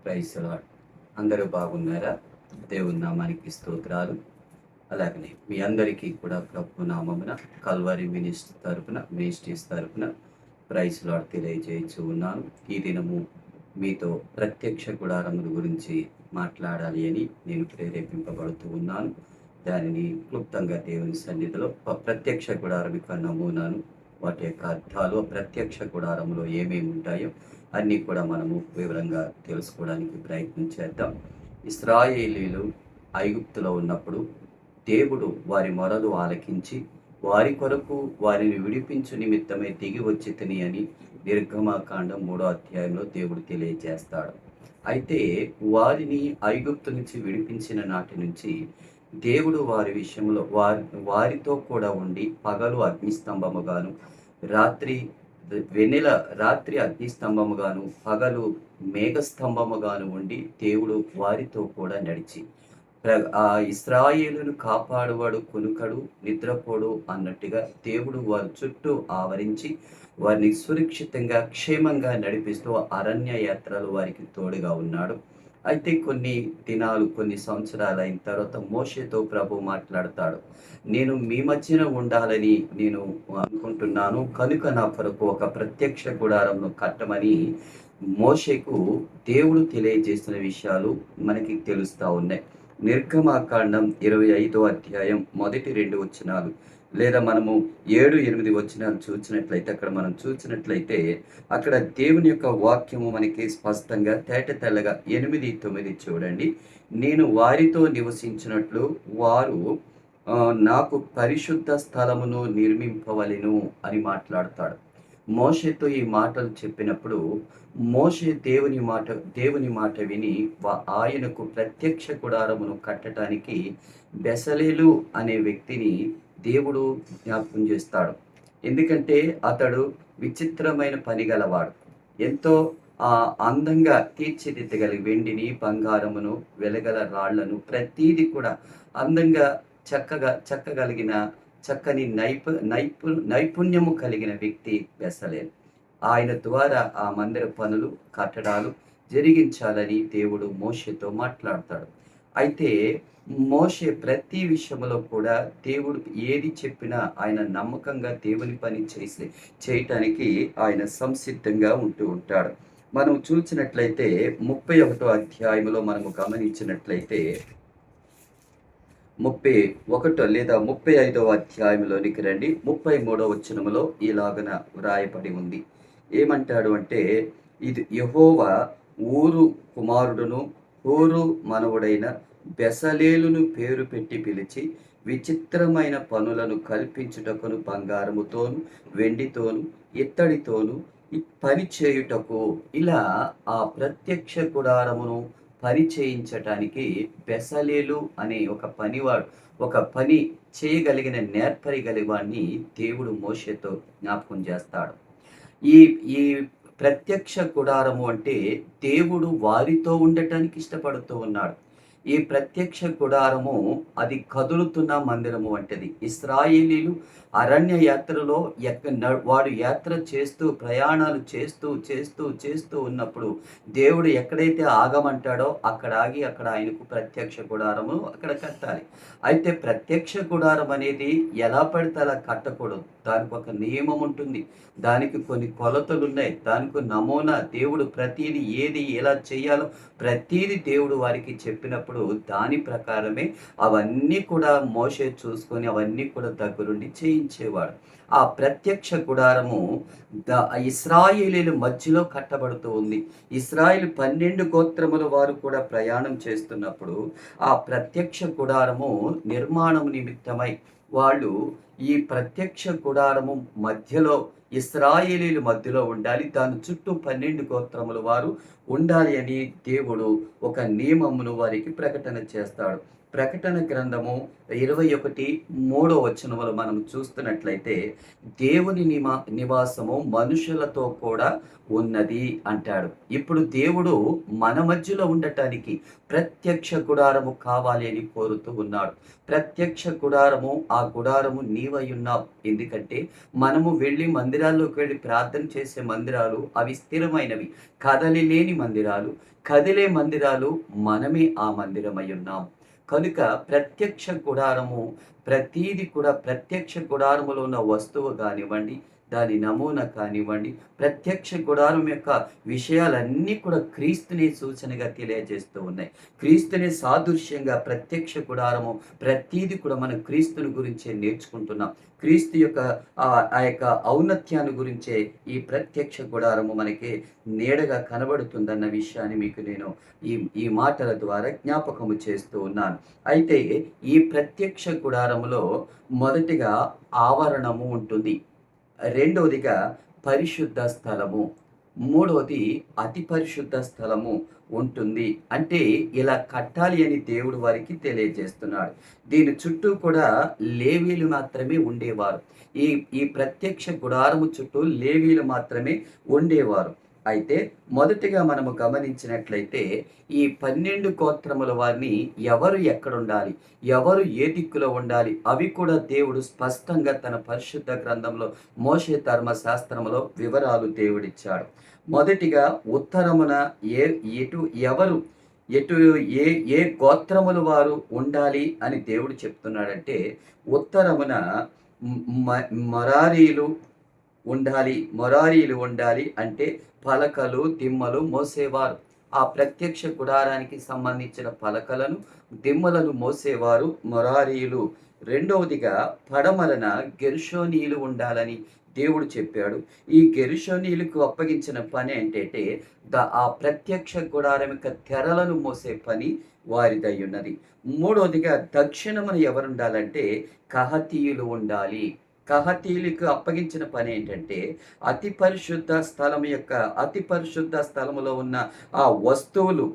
Praise lord. అందరూ బాగున్నారా? దేవుని నామానికి స్తోత్రాలు. అలాగనే మీ అందరికీ కూడా ప్రభు నామమున కల్వరి మినిస్ట్రీస్ తరపున ప్రైజ్ లార్డ్ తెలియజేయచ్చు ఉన్నాను. ఈ దినము మీతో ప్రత్యక్ష గుడారముల గురించి మాట్లాడాలి అని నేను ప్రేరేపింపబడుతూ ఉన్నాను. దానిని క్లుప్తంగా దేవుని సన్నిధిలో ప్రత్యక్ష గుడారం యొక్క నమూనాను, వాటి యొక్క అర్థాలు, ప్రత్యక్ష గుడారంలో ఏమేమి ఉంటాయో అన్నీ కూడా మనము వివరంగా తెలుసుకోవడానికి ప్రయత్నం చేద్దాం. ఇశ్రాయేలీలు ఐగుప్తులో ఉన్నప్పుడు దేవుడు వారి మొరలు ఆలకించి వారి కొరకు వారిని విడిపించు నిమిత్తమే దిగి వచ్చి తిని అని నిర్గమాకాండం 3వ అధ్యాయంలో దేవుడు తెలియజేస్తాడు. అయితే వారిని ఐగుప్తు నుంచి విడిపించిన నాటి నుంచి దేవుడు వారి విషయంలో వారితో కూడా ఉండి పగలు అగ్నిస్తంభముగాను, రాత్రి అగ్నిస్తంభముగాను, పగలు మేఘస్తంభముగాను ఉండి దేవుడు వారితో కూడా నడిచి ఆ ఇశ్రాయేలును కాపాడువాడు కునుకడు నిద్రపోడు అన్నట్టుగా దేవుడు వారి చుట్టూ ఆవరించి వారిని సురక్షితంగా క్షేమంగా నడిపిస్తూ అరణ్య యాత్రలు వారికి తోడుగా ఉన్నాడు. అయితే కొన్ని దినాలు, కొన్ని సంవత్సరాలు అయిన తర్వాత మోషేతో ప్రభు మాట్లాడతాడు. నేను మీ మధ్యన ఉండాలని నేను అనుకుంటున్నాను, కనుక నా కొరకు ఒక ప్రత్యక్ష గుడారంను కట్టమని మోషేకు దేవుడు తెలియజేసిన విషయాలు మనకి తెలుస్తూ ఉన్నాయి. నిర్గమాకాండం 25వ అధ్యాయం మొదటి 2 వచనాలు, లేదా మనము 7-8 వచనాలు చూసినట్లయితే, అక్కడ దేవుని యొక్క వాక్యము మనకి స్పష్టంగా తేటతెల్లగా 8-9 చూడండి. నేను వారితో నివసించినట్లు వారు నాకు పరిశుద్ధ స్థలమును నిర్మింపవలెను అని మాట్లాడతాడు. మోషేతో ఈ మాటలు చెప్పినప్పుడు మోషే దేవుని మాట విని ఆయనకు ప్రత్యక్ష గుడారమును కట్టడానికి బెసలేలు అనే వ్యక్తిని దేవుడు జ్ఞాపకం చేస్తాడు. ఎందుకంటే అతడు విచిత్రమైన పని గలవాడు, ఎంతో అందంగా తీర్చిదిద్దగలిగి వెండిని, బంగారమును, వెలగల రాళ్లను ప్రతీది కూడా అందంగా చక్కగలిగిన చక్కని నైపుణ్యము కలిగిన వ్యక్తి బెసలేలు. ఆయన ద్వారా ఆ మందిర పనులు, కట్టడాలు జరిగించాలని దేవుడు మోషేతో మాట్లాడతాడు. అయితే మోషే ప్రతి విషయంలో కూడా దేవుడు ఏది చెప్పినా ఆయన నమ్మకంగా దేవుని పని చేయటానికి ఆయన సంసిద్ధంగా ఉంటూ ఉంటాడు. మనం చూసినట్లయితే 31వ అధ్యాయంలో మనము గమనించినట్లయితే 31 లేదా 35వ అధ్యాయంలోనికి రండి. 33వ వచనములో ఇలాగన వ్రాయబడి ఉంది. ఏమంటాడు అంటే, ఇది యెహోవా ఊరు కుమారుడును హూరు మనవుడైన బెసలేలును పేరు పెట్టి పిలిచి విచిత్రమైన పనులను కల్పించుటకును బంగారముతోను, వెండితోను, ఇత్తడితోను పని చేయుటకు, ఇలా ఆ ప్రత్యక్ష గుడారమును పని చేయించటానికి బెసలేలు అనే ఒక పని చేయగలిగిన నేర్పరి గలివాడిని దేవుడు మోషేతో జ్ఞాపకం చేస్తాడు. ఈ ప్రత్యక్ష గుడారము అంటే దేవుడు వారితో ఉండటానికి ఇష్టపడుతూ ఉన్నాడు. ఈ ప్రత్యక్ష గుడారము అది కదులుతున్న మందిరము వంటిది. ఇశ్రాయేలీలు అరణ్య యాత్రలో వాడు యాత్ర చేస్తూ, ప్రయాణాలు చేస్తూ ఉన్నప్పుడు దేవుడు ఎక్కడైతే ఆగమంటాడో అక్కడ ఆగి అక్కడ ఆయనకు ప్రత్యక్ష గుడారము అక్కడ కట్టాలి. అయితే ప్రత్యక్ష గుడారం అనేది ఎలా పడితే అలా కట్టకూడదు. దానికి ఒక నియమం ఉంటుంది, దానికి కొన్ని కొలతలు ఉన్నాయి, దానికి నమూనా దేవుడు ప్రతీది ఏది ఎలా చేయాలో ప్రతీది దేవుడు వారికి చెప్పినప్పుడు దాని ప్రకారమే అవన్నీ కూడా మోషే చూసుకొని అవన్నీ కూడా దగ్గరుండి చేయించేవాడు. ఆ ప్రత్యక్ష గుడారము ఇశ్రాయేలీల మధ్యలో కట్టబడుతూ ఉంది. ఇశ్రాయేలు 12 గోత్రముల వారు కూడా ప్రయాణం చేస్తున్నప్పుడు ఆ ప్రత్యక్ష గుడారము నిర్మాణం నిమిత్తమై వాళ్ళు ఈ ప్రత్యక్ష గుడారము మధ్యలో ఇశ్రాయేలీల మధ్యలో ఉండాలి. దాని చుట్టూ 12 గోత్రముల వారు ఉండాలి అని దేవుడు ఒక నియమమును వారికి ప్రకటన చేస్తాడు. ప్రకటన గ్రంథము 21:3 మనం చూస్తున్నట్లయితే దేవుని నివాసము మనుషులతో కూడా ఉన్నది అంటాడు. ఇప్పుడు దేవుడు మన మధ్యలో ఉండటానికి ప్రత్యక్ష గుడారము కావాలి అని కోరుతూ ఉన్నాడు. ప్రత్యక్ష గుడారము, ఆ గుడారము నీవై ఉన్నావు. ఎందుకంటే మనము వెళ్ళి మందిరాల్లోకి వెళ్ళి ప్రార్థన చేసే మందిరాలు అవి స్థిరమైనవి, కదలి లేని మందిరాలు. కదిలే మందిరాలు మనమే ఆ మందిరమై ఉన్నాం. కనుక ప్రత్యక్ష గుడారము, ప్రతీది కూడా ప్రత్యక్ష గుడారములో ఉన్న వస్తువు కానివ్వండి, దాని నమూనా కానివ్వండి, ప్రత్యక్ష గుడారం యొక్క విషయాలన్నీ కూడా క్రీస్తుని సూచనగా తెలియజేస్తూ ఉన్నాయి. క్రీస్తుని సాదృశ్యంగా ప్రత్యక్ష గుడారము ప్రతీది కూడా మనం క్రీస్తుని గురించే నేర్చుకుంటున్నాం. క్రీస్తు యొక్క ఆ యొక్క ఔన్నత్యాన్ని గురించే ఈ ప్రత్యక్ష గుడారము మనకి నీడగా కనబడుతుందన్న విషయాన్ని మీకు నేను ఈ ఈ మాటల ద్వారా జ్ఞాపకము చేస్తూ ఉన్నాను. అయితే ఈ ప్రత్యక్ష గుడారములో మొదటిగా ఆవరణము ఉంటుంది, రెండవదిగా పరిశుద్ధ స్థలము, మూడవది అతి పరిశుద్ధ స్థలము ఉంటుంది. అంటే ఇలా కట్టాలి అని దేవుడు వారికి తెలియజేస్తున్నాడు. దీని చుట్టూ కూడా లేవీలు మాత్రమే ఉండేవారు. ఈ ఈ ప్రత్యక్ష గుడారము చుట్టూ లేవీలు మాత్రమే ఉండేవారు. అయితే మొదటిగా మనము గమనించినట్లయితే ఈ 12 గోత్రముల వారిని ఎవరు ఎక్కడుండాలి, ఎవరు ఏ దిక్కులో ఉండాలి, అవి కూడా దేవుడు స్పష్టంగా తన పరిశుద్ధ గ్రంథంలో మోషే ధర్మశాస్త్రములో వివరాలు దేవుడిచ్చాడు. మొదటిగా ఉత్తరమున ఎటు ఎవరు ఎటు ఏ ఏ గోత్రముల వారు ఉండాలి అని దేవుడు చెప్తున్నాడంటే, ఉత్తరమున మరారీలు ఉండాలి అంటే పలకలు, దిమ్మలు మోసేవారు. ఆ ప్రత్యక్ష గుడారానికి సంబంధించిన పలకలను, దిమ్మలను మోసేవారు మొరారీలు. రెండవదిగా పడమరన గెర్షోనీయులు ఉండాలని దేవుడు చెప్పాడు. ఈ గెర్షోనీయులకు అప్పగించిన పని ఏంటంటే ఆ ప్రత్యక్ష గుడారం యొక్క తెరలను మోసే పని వారిదై ఉన్నది. మూడవదిగా దక్షిణమున ఎవరుండాలంటే కహతీయులు ఉండాలి. కహతీయులకు అప్పగించిన పని ఏంటంటే అతి పరిశుద్ధ స్థలములో ఉన్న ఆ వస్తువులు,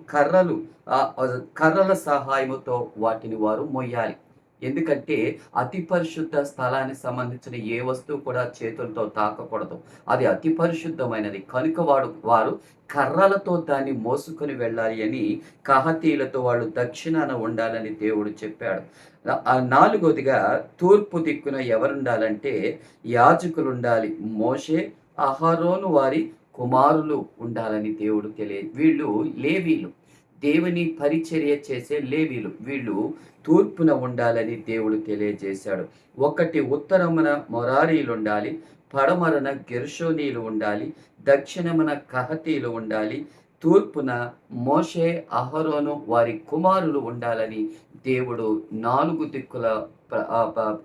కర్రల సహాయముతో వాటిని వారు మొయ్యాలి. ఎందుకంటే అతి పరిశుద్ధ స్థలానికి సంబంధించిన ఏ వస్తువు కూడా చేతులతో తాకకూడదు. అది అతి పరిశుద్ధమైనది కనుక వారు కర్రలతో దాన్ని మోసుకొని వెళ్ళాలి అని కహతీయులతో వాళ్ళు దక్షిణాన ఉండాలని దేవుడు చెప్పాడు. నాలుగోదిగా తూర్పు దిక్కున ఎవరుండాలంటే యాజకులు ఉండాలి. మోషే, అహరోను వారి కుమారులు ఉండాలని దేవుడు వీళ్ళు లేవీలు, దేవుని పరిచర్య చేసే లేవీలు. వీళ్ళు తూర్పున ఉండాలని దేవుడు తెలియజేశాడు. ఒకటి ఉత్తరమున మొరారీలు ఉండాలి, పడమరన గెర్షోనీలు ఉండాలి, దక్షిణమున కహతీలు ఉండాలి, తూర్పున మోషే, అహరోను వారి కుమారులు ఉండాలని దేవుడు 4 దిక్కుల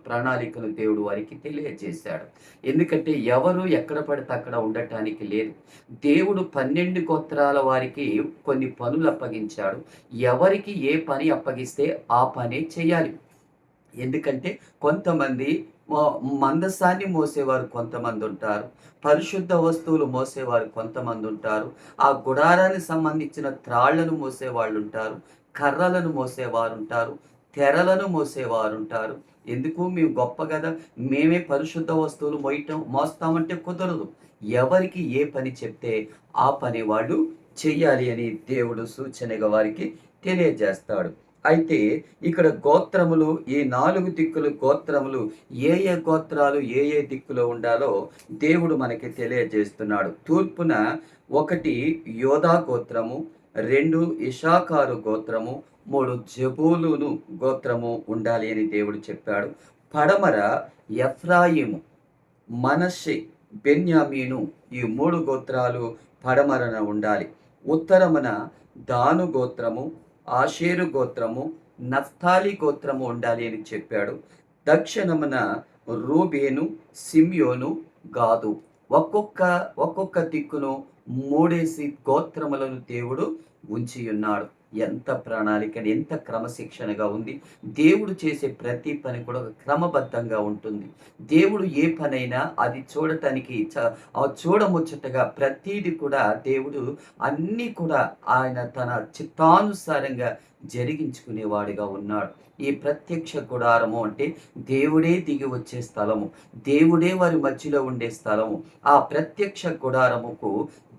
ప్రణాళికను దేవుడు వారికి తెలియజేశాడు. ఎందుకంటే ఎవరు ఎక్కడ పడితే అక్కడ ఉండటానికి లేదు. దేవుడు 12 గోత్రాల వారికి కొన్ని పనులు అప్పగించాడు. ఎవరికి ఏ పని అప్పగిస్తే ఆ పనే చేయాలి. ఎందుకంటే కొంతమంది మందసాన్ని మోసేవారు కొంతమంది ఉంటారు, పరిశుద్ధ వస్తువులు మోసేవారు కొంతమంది ఉంటారు, ఆ గుడారానికి సంబంధించిన త్రాళ్లను మోసేవాళ్ళు ఉంటారు, కర్రలను మోసేవారు ఉంటారు, తెరలను మోసేవారు ఉంటారు. ఎందుకు మేము గొప్ప కదా, మేమే పరిశుద్ధ వస్తువులు మోస్తామంటే కుదరదు. ఎవరికి ఏ పని చెప్తే ఆ పని వాళ్ళు చెయ్యాలి అని దేవుడు సూచనగా వారికి తెలియజేస్తాడు. అయితే ఇక్కడ గోత్రములు, ఈ 4 దిక్కులు గోత్రములు ఏ గోత్రాలు ఏ దిక్కులో ఉండాలో దేవుడు మనకి తెలియజేస్తున్నాడు. తూర్పున 1 యోధా గోత్రము, 2 ఇషాకారు గోత్రము, 3 జబూలును గోత్రము ఉండాలి అని దేవుడు చెప్పాడు. పడమర ఎఫ్రాయిము, మనష్షే, బెన్యామీను, ఈ 3 గోత్రాలు పడమరన ఉండాలి. ఉత్తరమున దాను గోత్రము, ఆషేరు గోత్రము, నఫ్తాలి గోత్రము ఉండాలి అని చెప్పాడు. దక్షిణమున రూబేను, సిమ్యోను, గాదు, ఒక్కొక్క దిక్కును 3 గోత్రములను దేవుడు ఉంచి ఉన్నాడు. ఎంత ప్రణాళిక, ఎంత క్రమశిక్షణగా ఉంది. దేవుడు చేసే ప్రతి పని కూడా ఒక క్రమబద్ధంగా ఉంటుంది. దేవుడు ఏ పనైనా అది చూడటానికి చూడముచ్చటగా ప్రతీది కూడా దేవుడు అన్నీ కూడా ఆయన తన చిత్తానుసారంగా జరిగించుకునేవాడిగా ఉన్నాడు. ఈ ప్రత్యక్ష గుడారము అంటే దేవుడే దిగి వచ్చే స్థలము. దేవుడే వారి మధ్యలో ఉండే స్థలము. ఆ ప్రత్యక్ష గుడారముకు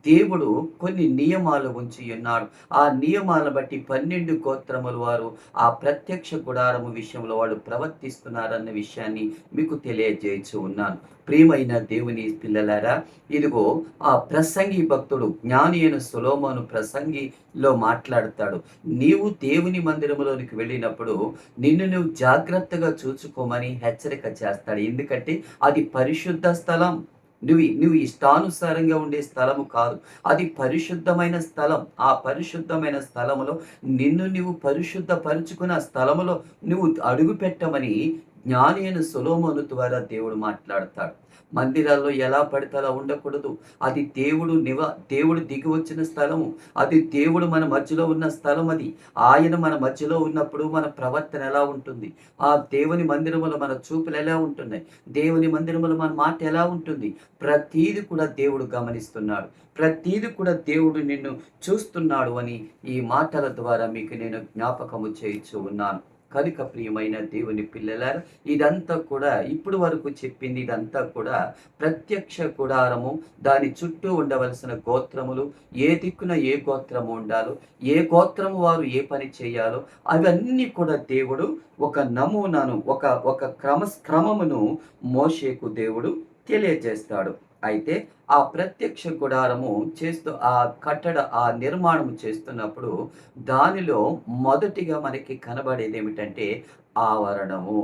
దేవుడు కొన్ని నియమాలు ఉంచి ఉన్నాడు. ఆ నియమాలను బట్టి 12 గోత్రముల వారు ఆ ప్రత్యక్ష గుడారము విషయంలో వాళ్ళు ప్రవర్తిస్తున్నారన్న విషయాన్ని మీకు తెలియజేయచ్చు ఉన్నాను. ప్రియమైన దేవుని పిల్లలారా, ఇదిగో ఆ ప్రసంగి భక్తుడు జ్ఞాని అయిన సొలొమోను ప్రసంగిలో మాట్లాడతాడు. నీవు దేవుని మందిరములోనికి వెళ్ళినప్పుడు నిన్ను నువ్వు జాగ్రత్తగా చూసుకోమని హెచ్చరిక చేస్తాడు. ఎందుకంటే అది పరిశుద్ధ స్థలం. నువ్వు ఇష్టానుసారంగా ఉండే స్థలము కాదు. అది పరిశుద్ధమైన స్థలం. ఆ పరిశుద్ధమైన స్థలములో నిన్ను నువ్వు పరిశుద్ధపరుచుకున్న స్థలములో నువ్వు అడుగు పెట్టమని జ్ఞాని అయిన సొలొమోను ద్వారా దేవుడు మాట్లాడతాడు. మందిరాల్లో ఎలా పడితే అలా ఉండకూడదు. అది దేవుడు దిగి వచ్చిన స్థలము. అది దేవుడు మన మధ్యలో ఉన్న స్థలం అది. ఆయన మన మధ్యలో ఉన్నప్పుడు మన ప్రవర్తన ఎలా ఉంటుంది? ఆ దేవుని మందిరములో మన చూపులు ఎలా ఉంటున్నాయి? దేవుని మందిరములో మన మాట ఎలా ఉంటుంది? ప్రతీది కూడా దేవుడు గమనిస్తున్నాడు. ప్రతీది కూడా దేవుడు నిన్ను చూస్తున్నాడు అని ఈ మాటల ద్వారా మీకు నేను జ్ఞాపకము చేయిచూ ఉన్నాను. కనుక ప్రియమైన దేవుని పిల్లలారా, ఇదంతా కూడా ఇప్పుడు వరకు చెప్పింది ఇదంతా కూడా ప్రత్యక్ష గుడారము, దాని చుట్టూ ఉండవలసిన గోత్రములు, ఏ దిక్కున ఏ గోత్రము ఉండాలో, ఏ గోత్రము వారు ఏ పని చేయాలో అవన్నీ కూడా దేవుడు ఒక నమూనాను, ఒక క్రమమును మోషేకు దేవుడు తెలియజేస్తాడు. అయితే ఆ ప్రత్యక్ష గుడారము ఆ నిర్మాణం చేస్తున్నప్పుడు దానిలో మొదటిగా మనకి కనబడేది ఏమిటంటే ఆవరణము.